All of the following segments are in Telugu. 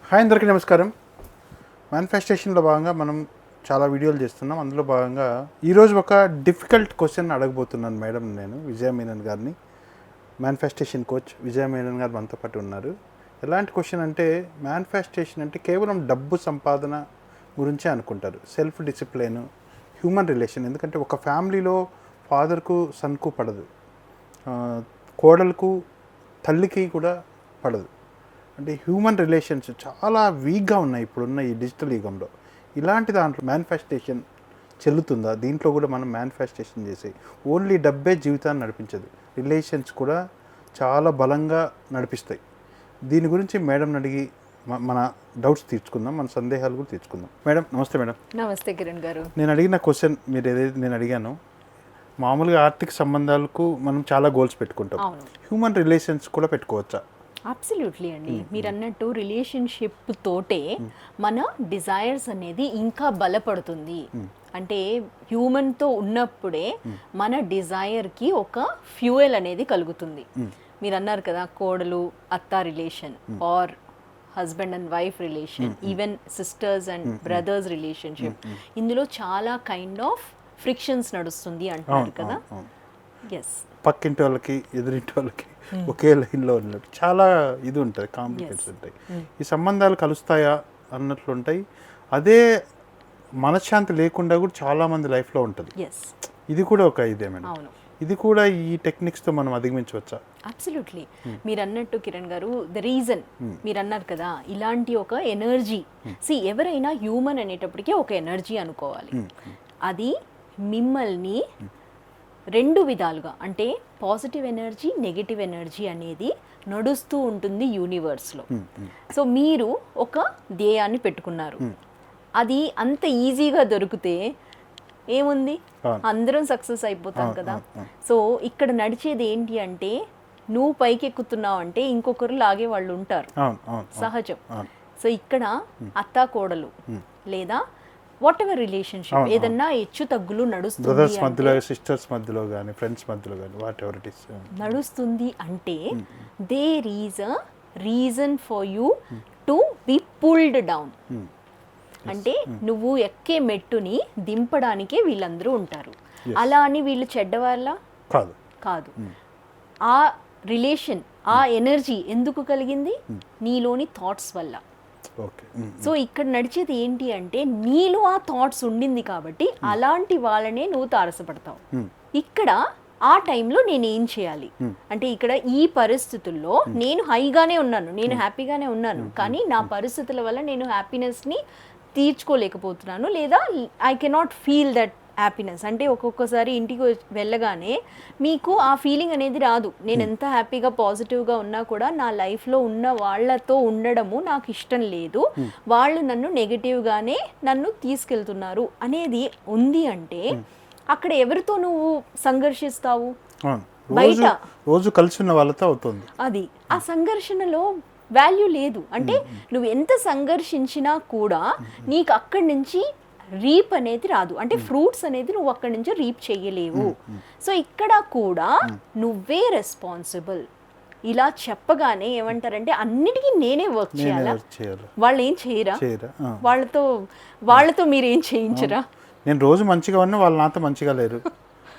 హాయ్ అందరికీ నమస్కారం. మేనిఫెస్టేషన్లో భాగంగా మనం చాలా వీడియోలు చేస్తున్నాం. అందులో భాగంగా ఈరోజు ఒక డిఫికల్ట్ క్వశ్చన్ అడగబోతున్నాను మేడం. నేను విజయ మీనన్ గారిని, మేనిఫెస్టేషన్ కోచ్ విజయ మీనన్ గారు మనతో పాటు ఉన్నారు. ఎలాంటి క్వశ్చన్ అంటే, మేనిఫెస్టేషన్ అంటే కేవలం డబ్బు సంపాదన గురించే అనుకుంటారు. Self discipline, human relation. ఎందుకంటే ఒక ఫ్యామిలీలో ఫాదర్కు సన్కు పడదు, కోడలకు తల్లికి కూడా పడదు. అంటే హ్యూమన్ రిలేషన్స్ చాలా వీక్గా ఉన్నాయి ఇప్పుడున్న ఈ డిజిటల్ యుగంలో. ఇలాంటి దాంట్లో మేనిఫెస్టేషన్ చెల్లుతుందా? దీంట్లో కూడా మనం మేనిఫెస్టేషన్ చేసి ఓన్లీ డబ్బే జీవితాన్ని నడిపించదు, రిలేషన్స్ కూడా చాలా బలంగా నడిపిస్తాయి. దీని గురించి మేడం అడిగి మన డౌట్స్ తీర్చుకుందాం, మన సందేహాలు కూడా తీర్చుకుందాం. మేడం నమస్తే. మేడం నమస్తే కిరణ్ గారు. నేను అడిగిన క్వశ్చన్ మీరు ఏదైతే నేను అడిగానో, మామూలుగా ఆర్థిక సంబంధాలకు మనం చాలా గోల్స్ పెట్టుకుంటాం. హ్యూమన్ రిలేషన్స్ కూడా పెట్టుకోవచ్చా? అబ్సల్యూట్లీ అండి. మీరు అన్నట్టు రిలేషన్షిప్ తోటే మన డిజైర్స్ అనేది ఇంకా బలపడుతుంది. అంటే హ్యూమన్తో ఉన్నప్పుడే మన డిజైర్కి ఒక ఫ్యూయల్ అనేది కలుగుతుంది. మీరు అన్నారు కదా, కోడలు అత్త relation are husband and wife relation, even sisters and brothers relationship, ఇందులో చాలా కైండ్ ఆఫ్ ఫ్రిక్షన్స్ నడుస్తుంది అంటున్నారు కదా. ఎస్, పక్కింటి వాళ్ళకి ఎదురింటి వాళ్ళకి ఒకే లైన్లో ఉన్నట్టు చాలా ఇది ఉంటుంది, కాంప్లికేషన్స్ ఉంటాయి. ఈ సంబంధాలు కలుస్తాయా అన్నట్లుంటాయి. అదే మనశ్శాంతి లేకుండా కూడా చాలామంది లైఫ్లో ఉంటుంది. ఇది కూడా ఒక ఇదేమైనా, ఇది కూడా ఈ టెక్నిక్స్తో మనం అధిగమించవచ్చా? అబ్సల్యూట్లీ. మీరు అన్నట్టు కిరణ్ గారు, ద రీజన్ మీరు అన్నారు కదా, ఇలాంటి ఒక ఎనర్జీ, ఎవరైనా హ్యూమన్ అనేటప్పటికీ ఒక ఎనర్జీ అనుకోవాలి. అది మిమ్మల్ని రెండు విధాలుగా, అంటే పాజిటివ్ ఎనర్జీ, నెగిటివ్ ఎనర్జీ అనేది నడుస్తూ ఉంటుంది యూనివర్స్లో. సో మీరు ఒక ధ్యేయాన్ని పెట్టుకున్నారు, అది అంత ఈజీగా దొరికితే ఏముంది, అందరం సక్సెస్ అయిపోతాం కదా. సో ఇక్కడ నడిచేది ఏంటి అంటే, నువ్వు పైకి ఎక్కుతున్నావు అంటే ఇంకొకరు లాగే వాళ్ళు ఉంటారు, సహజం. సో ఇక్కడ అత్తా కోడలు లేదా వాట్ ఎవర్ రిలేషన్షిప్, ఏదన్నా హెచ్చు తగ్గులు నడుస్తుంది, సిస్టర్స్ మధ్యలో కానీ ఫ్రెండ్స్ మధ్యలో కానీ వాట్ ఎవర్ ఇట్ ఇస్ నడుస్తుంది అంటే, there is a reason for you to be pulled down. అంటే నువ్వు ఎక్కే మెట్టుని దింపడానికే వీళ్ళందరూ ఉంటారు. అలా అని వీళ్ళు చెడ్డవాళ్ళ కాదు. ఆ రిలేషన్, ఆ ఎనర్జీ ఎందుకు కలిగింది? నీలోని థాట్స్ వల్ల. సో ఇక్కడ నడిచేది ఏంటి అంటే, నీలో ఆ థాట్స్ ఉండింది కాబట్టి అలాంటి వాళ్ళనే నువ్వు తారసపడతావు. ఇక్కడ ఆ టైంలో నేను ఏం చేయాలి అంటే, ఇక్కడ ఈ పరిస్థితుల్లో నేను హైగానే ఉన్నాను, నేను హ్యాపీగానే ఉన్నాను, కానీ నా పరిస్థితుల వల్ల నేను హ్యాపీనెస్ని తీర్చుకోలేకపోతున్నాను, లేదా I cannot feel that happiness. అంటే ఒక్కొక్కసారి ఇంటికి వెళ్ళగానే మీకు ఆ ఫీలింగ్ అనేది రాదు. నేను ఎంత హ్యాపీగా పాజిటివ్గా ఉన్నా కూడా నా లైఫ్లో ఉన్న వాళ్ళతో ఉండడము నాకు ఇష్టం లేదు, వాళ్ళు నన్ను నెగిటివ్గానే నన్ను తీసుకెళ్తున్నారు అనేది ఉంది అంటే, అక్కడ ఎవరితో నువ్వు సంఘర్షిస్తావు? బయట రోజు కలిసి ఉన్న వాళ్ళతో అవుతుంది. అది ఆ సంఘర్షణలో వాల్యూ లేదు. అంటే నువ్వు ఎంత సంఘర్షించినా కూడా నీకు అక్కడి నుంచి రీప్ అనేది రాదు, అంటే ఫ్రూట్స్ అనేది నువ్వు అక్కడి నుంచి రీప్ చేయలేవు. సో ఇక్కడ కూడా నువ్వే రెస్పాన్సిబుల్. ఇలా చెప్పగానే ఏమంటారంటే, అన్నిటికీ నేనే వర్క్ చేయాలా, వాళ్ళు ఏం చేయరా, వాళ్ళతో మీరు ఏం చేయించరా? నేను రోజు మంచిగా ఉన్నా వాళ్ళు నాతో మంచిగా లేరు,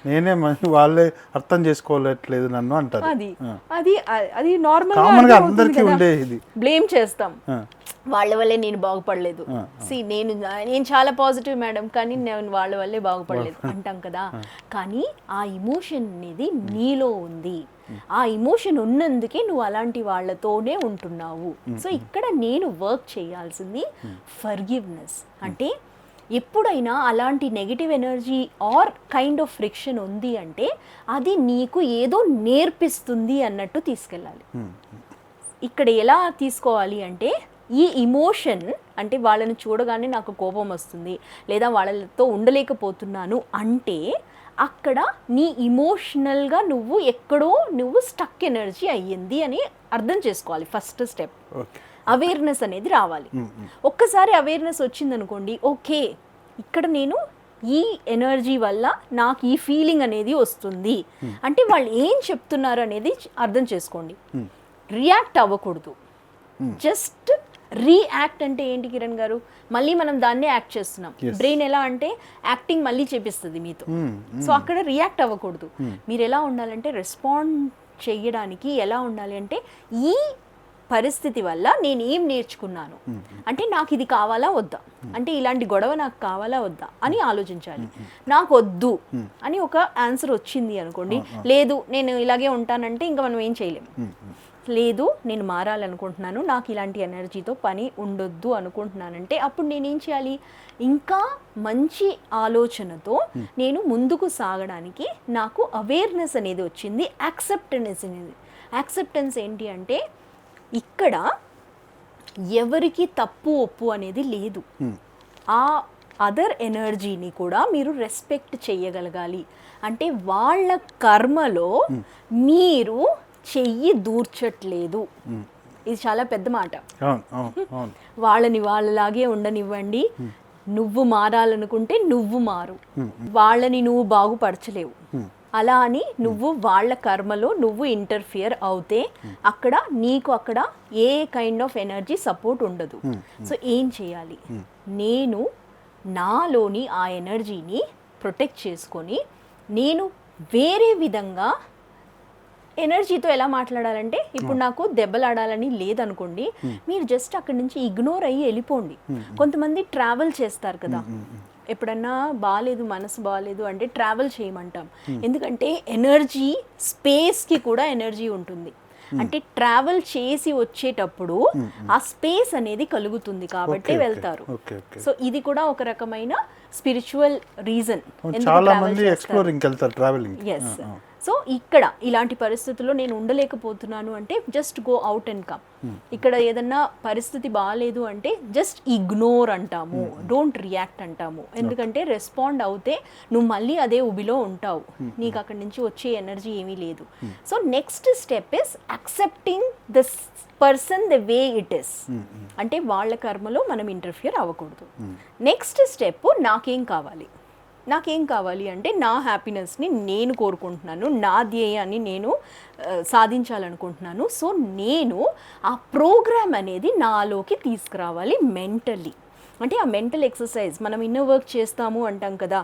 నేనే వాళ్ళే అర్థం చేసుకోలేట్లేదు నన్ను అంటారు. అది నార్మల్ గా అందరికీ ఉండే ఇది. బ్లేమ్ చేస్తాం, వాళ్ళ వల్లే నేను బాగుపడలేదు, నేను చాలా పాజిటివ్ మేడం కానీ నేను వాళ్ళ వల్లే బాగుపడలేదు అంటాం కదా. కానీ ఆ ఇమోషన్ అనేది నీలో ఉంది, ఆ ఇమోషన్ ఉన్నందుకే నువ్వు అలాంటి వాళ్ళతోనే ఉంటున్నావు. సో ఇక్కడ నేను వర్క్ చేయాల్సింది ఫర్గివ్నెస్. అంటే ఎప్పుడైనా అలాంటి negative energy or kind of friction ఉంది అంటే, అది నీకు ఏదో నేర్పిస్తుంది అన్నట్టు తీసుకెళ్ళాలి. ఇక్కడ ఎలా తీసుకోవాలి అంటే, ఈ ఇమోషన్ అంటే వాళ్ళని చూడగానే నాకు కోపం వస్తుంది, లేదా వాళ్ళతో ఉండలేకపోతున్నాను అంటే, అక్కడ నీ ఇమోషనల్గా నువ్వు ఎక్కడో స్టక్ ఎనర్జీ అయ్యింది అని అర్థం చేసుకోవాలి. ఫస్ట్ స్టెప్ అవేర్నెస్ అనేది రావాలి. ఒక్కసారి అవేర్నెస్ వచ్చిందనుకోండి, ఓకే ఇక్కడ నేను ఈ ఎనర్జీ వల్ల నాకు ఈ ఫీలింగ్ అనేది వస్తుంది అంటే, వాళ్ళు ఏం చెప్తున్నారు అనేది అర్థం చేసుకోండి. రియాక్ట్ అవ్వకూడదు, జస్ట్ రీయాక్ట్ అంటే ఏంటి కిరణ్ గారు, మళ్ళీ మనం దాన్నే యాక్ట్ చేస్తున్నాం. బ్రెయిన్ ఎలా అంటే యాక్టింగ్ మళ్ళీ చేపిస్తుంది మీతో. సో అక్కడ రియాక్ట్ అవ్వకూడదు. మీరు ఎలా ఉండాలంటే రెస్పాండ్ చేయడానికి ఎలా ఉండాలి అంటే, ఈ పరిస్థితి వల్ల నేను ఏం నేర్చుకున్నాను, అంటే నాకు ఇది కావాలా వద్దా, అంటే ఇలాంటి గొడవ నాకు కావాలా వద్దా అని ఆలోచించాలి. నాకు వద్దు అని ఒక ఆన్సర్ వచ్చింది అనుకోండి, లేదు నేను ఇలాగే ఉంటానంటే ఇంకా మనం ఏం చేయలేము. లేదు నేను మారాలనుకుంటున్నాను, నాకు ఇలాంటి ఎనర్జీతో పని ఉండొద్దు అనుకుంటున్నానంటే అప్పుడు నేనేం చేయాలి, ఇంకా మంచి ఆలోచనతో నేను ముందుకు సాగడానికి నాకు అవేర్నెస్ అనేది వచ్చింది, యాక్సెప్టెన్స్ అనేది. యాక్సెప్టెన్స్ ఏంటి అంటే ఇక్కడ ఎవరికి తప్పు ఒప్పు అనేది లేదు. ఆ అదర్ ఎనర్జీని కూడా మీరు రెస్పెక్ట్ చేయగలగాలి. అంటే వాళ్ళ కర్మలో మీరు చెయ్యి దూర్చట్లేదు. ఇది చాలా పెద్ద మాట. వాళ్ళని వాళ్ళలాగే ఉండనివ్వండి, నువ్వు మారాలనుకుంటే నువ్వు మారు, వాళ్ళని నువ్వు బాగుపరచలేవు. అలా అని నువ్వు వాళ్ళ కర్మలో నువ్వు ఇంటర్ఫియర్ అవుతే అక్కడ నీకు అక్కడ ఏ కైండ్ ఆఫ్ ఎనర్జీ సపోర్ట్ ఉండదు. సో ఏం చేయాలి, నేను నాలోని ఆ ఎనర్జీని ప్రొటెక్ట్ చేసుకొని నేను వేరే విధంగా ఎనర్జీతో ఎలా మాట్లాడాలంటే, ఇప్పుడు నాకు దెబ్బలాడాలని లేదనుకోండి, మీరు జస్ట్ అక్కడి నుంచి ఇగ్నోర్ అయ్యి వెళ్ళిపోండి. కొంతమంది ట్రావెల్ చేస్తారు కదా, ఎప్పుడన్నా బాగాలేదు మనసు బాగాలేదు అంటే ట్రావెల్ చేయమంటాం. ఎందుకంటే ఎనర్జీ స్పేస్కి కూడా ఎనర్జీ ఉంటుంది. అంటే ట్రావెల్ చేసి వచ్చేటప్పుడు ఆ స్పేస్ అనేది కలుగుతుంది కాబట్టి వెళ్తారు. సో ఇది కూడా ఒక రకమైన స్పిరిచువల్ రీజన్. సో ఇక్కడ ఇలాంటి పరిస్థితుల్లో నేను ఉండలేకపోతున్నాను అంటే just go out and come. ఇక్కడ ఏదన్నా పరిస్థితి బాగాలేదు అంటే జస్ట్ ఇగ్నోర్ అంటాము, డోంట్ రియాక్ట్ అంటాము. ఎందుకంటే రెస్పాండ్ అవుతే నువ్వు మళ్ళీ అదే ఉబిలో ఉంటావు, నీకు అక్కడి నుంచి వచ్చే ఎనర్జీ ఏమీ లేదు. So next step is accepting the person the way it is. అంటే వాళ్ళ కర్మలో మనం ఇంటర్ఫియర్ అవ్వకూడదు. నెక్స్ట్ స్టెప్ నాకేం కావాలి అంటే నా హ్యాపీనెస్ని నేను కోరుకుంటున్నాను, నా ధ్యేయాన్ని నేను సాధించాలనుకుంటున్నాను. సో నేను ఆ ప్రోగ్రామ్ అనేది నాలోకి తీసుకురావాలి మెంటల్లీ. అంటే ఆ మెంటల్ ఎక్సర్సైజ్, మనం ఇన్నర్ వర్క్ చేస్తాము అంటాం కదా,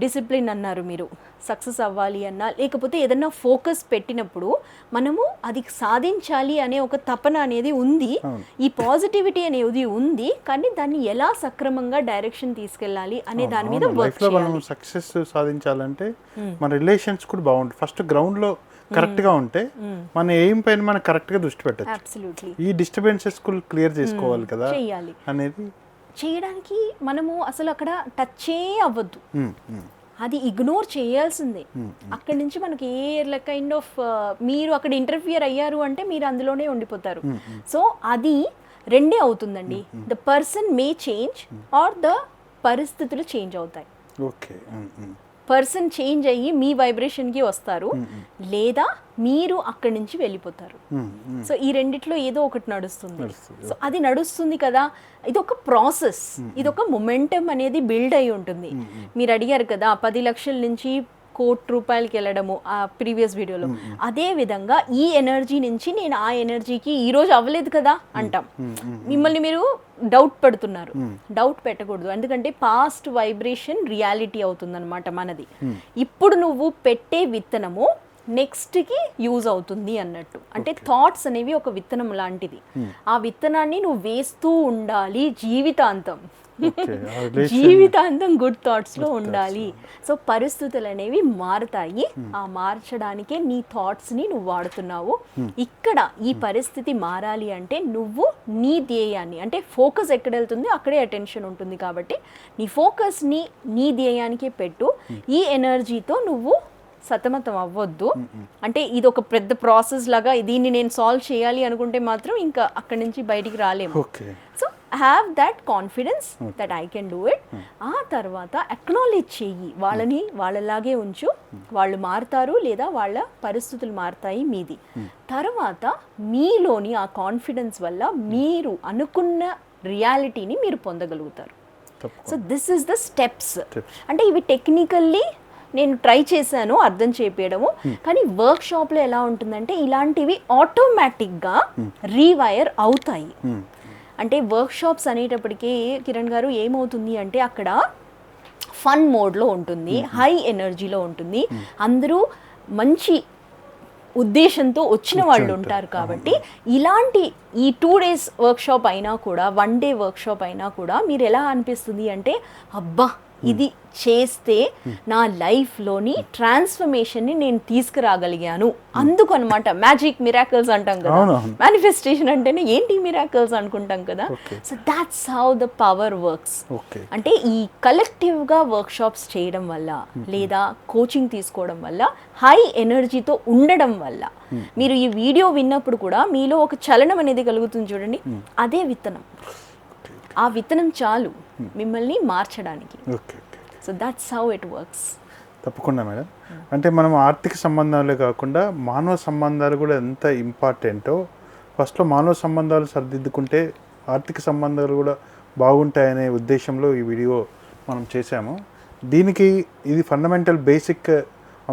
డిసిప్లిన్ అన్నారు మీరు, సక్సెస్ అవ్వాలి అన్నా లేకపోతే ఏదన్నా ఫోకస్ పెట్టినప్పుడు మనము అది సాధించాలి అనే ఒక తపన అనేది ఉంది, ఈ పాజిటివిటీ అనేది ఉంది, కానీ దాన్ని ఎలా సక్రమంగా డైరెక్షన్ తీసుకెళ్ళాలి అనే దాని మీద వర్క్ చేయాలి. మనం సక్సెస్ సాధించాలంటే మన రిలేషన్స్ కూడా బాగుంటుంది. ఫస్ట్ గ్రౌండ్ లో కరెక్ట్ గా ఉంటే మన ఎయిమ్ పైన మనం కరెక్ట్ గా దృష్టి పెట్టచ్చు. అబ్సల్యూట్లీ. ఈ డిస్టర్బెన్సెస్ క్లియర్ చేసుకోవాలి కదా అనేది చేయడానికి మనము అసలు అక్కడ టచ్ అవ్వద్దు, అది ఇగ్నోర్ చేయాల్సిందే. అక్కడి నుంచి మనకి ఏ కైండ్ ఆఫ్ మీరు అక్కడ ఇంటర్ఫియర్ అయ్యారు అంటే మీరు అందులోనే ఉండిపోతారు. సో అది రెండే అవుతుందండి, the person may change or the పరిస్థితులు చేంజ్ అవుతాయి. ఓకే, పర్సన్ చేంజ్ అయ్యి మీ వైబ్రేషన్కి వస్తారు, లేదా మీరు అక్కడి నుంచి వెళ్ళిపోతారు. సో ఈ రెండిట్లో ఏదో ఒకటి నడుస్తుంది. సో అది నడుస్తుంది కదా, ఇది ఒక ప్రాసెస్, ఇది ఒక మొమెంటం అనేది బిల్డ్ అయి ఉంటుంది. మీరు అడిగారు కదా 10 లక్షల నుంచి ₹1,00,00,000 వెళ్ళడము ఆ ప్రీవియస్ వీడియోలో, అదే విధంగా ఈ ఎనర్జీ నుంచి నేను ఆ ఎనర్జీకి ఈ రోజు అవ్వలేదు కదా అంటాం. మిమ్మల్ని మీరు డౌట్ పెడుతున్నారు, డౌట్ పెట్టకూడదు. ఎందుకంటే పాస్ట్ వైబ్రేషన్ రియాలిటీ అవుతుందన్నమాట మనది. ఇప్పుడు నువ్వు పెట్టే విత్తనము నెక్స్ట్కి యూజ్ అవుతుంది అన్నట్టు. అంటే థాట్స్ అనేవి ఒక విత్తనం లాంటిది, ఆ విత్తనాన్ని నువ్వు వేస్తూ ఉండాలి జీవితాంతం. జీవితాంతం గుడ్ థాట్స్లో ఉండాలి. సో పరిస్థితులు అనేవి మారుతాయి, ఆ మార్చడానికే నీ థాట్స్ని నువ్వు వాడుతున్నావు. ఇక్కడ ఈ పరిస్థితి మారాలి అంటే నువ్వు నీ ధ్యేయాన్ని, అంటే ఫోకస్ ఎక్కడ వెళ్తుంది అక్కడే అటెన్షన్ ఉంటుంది, కాబట్టి నీ ఫోకస్ని నీ ధ్యేయానికే పెట్టు. ఈ ఎనర్జీతో నువ్వు సతమతం అవ్వద్దు. అంటే ఇది ఒక పెద్ద ప్రాసెస్ లాగా, దీన్ని నేను సాల్వ్ చేయాలి అనుకుంటే మాత్రం ఇంకా అక్కడి నుంచి బయటికి రాలేము. So have that confidence that I can do it. ఆ తర్వాత అక్నాలెడ్జ్ చెయ్యి, వాళ్ళని వాళ్ళలాగే ఉంచు, వాళ్ళు మారుతారు లేదా వాళ్ళ పరిస్థితులు మారుతాయి మీది. తర్వాత మీలోని ఆ కాన్ఫిడెన్స్ వల్ల మీరు అనుకున్న రియాలిటీని మీరు పొందగలుగుతారు. So this is the steps. అంటే ఇవి టెక్నికల్లీ నేను ట్రై చేశాను అర్థం చేపించడము, కానీ వర్క్ షాప్ లో ఎలా ఉంటుందంటే ఇలాంటివి ఆటోమేటిక్ గా రీవైర్ అవుతాయి. అంటే వర్క్షాప్స్ అనేటప్పటికీ కిరణ్ గారు ఏమవుతుంది అంటే అక్కడ ఫన్ మోడ్లో ఉంటుంది, హై ఎనర్జీలో ఉంటుంది, అందరూ మంచి ఉద్దేశంతో వచ్చిన వాళ్ళు ఉంటారు. కాబట్టి ఇలాంటి ఈ 2 days వర్క్షాప్ అయినా కూడా 1 day వర్క్షాప్ అయినా కూడా మీరు ఎలా అనిపిస్తుంది అంటే అబ్బా ఇది చేస్తే నా లైఫ్లోని ట్రాన్స్ఫర్మేషన్ని నేను తీసుకురాగలిగాను, అందుకు అనమాట మ్యాజిక్ మిరాకిల్స్ అంటాం కదా. మేనిఫెస్టేషన్ అంటేనే ఏంటి మిరాకిల్స్ అనుకుంటాం కదా. So that's how the power works. అంటే ఈ కలెక్టివ్గా వర్క్షాప్స్ చేయడం వల్ల లేదా కోచింగ్ తీసుకోవడం వల్ల హై ఎనర్జీతో ఉండడం వల్ల మీరు ఈ వీడియో విన్నప్పుడు కూడా మీలో ఒక చలనం అనేది కలుగుతుంది చూడండి, అదే విత్తనం. ఆ విత్తనం చాలు మిమ్మల్ని మార్చడానికి. So that's how it works. తప్పకుండా మేడం. అంటే మనం ఆర్థిక సంబంధాలే కాకుండా మానవ సంబంధాలు కూడా ఎంత ఇంపార్టెంటో, ఫస్ట్లో మానవ సంబంధాలు సరిదిద్దుకుంటే ఆర్థిక సంబంధాలు కూడా బాగుంటాయనే ఉద్దేశంలో ఈ వీడియో మనం చేశాము. దీనికి ఇది ఫండమెంటల్ బేసిక్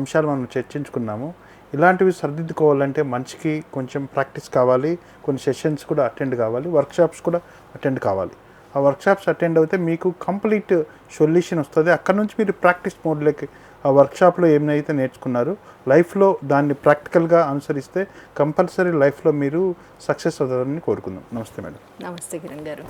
అంశాలు మనం చర్చించుకున్నాము. ఇలాంటివి సరిదిద్దుకోవాలంటే మనిషికి కొంచెం ప్రాక్టీస్ కావాలి, కొన్ని సెషన్స్ కూడా అటెండ్ కావాలి, వర్క్షాప్స్ కూడా అటెండ్ కావాలి. ఆ వర్క్షాప్స్ అటెండ్ అయితే మీకు కంప్లీట్ సొల్యూషన్ వస్తుంది. అక్కడ నుంచి మీరు ప్రాక్టీస్ మోడ్లోకి ఆ వర్క్షాప్లో ఏమైతే నేర్చుకున్నారు లైఫ్లో దాన్ని ప్రాక్టికల్గా అనుసరిస్తే కంపల్సరీ లైఫ్లో మీరు సక్సెస్ అవుతారని కోరుకుందాం. నమస్తే మేడం. నమస్తే కిరణ్ గారు.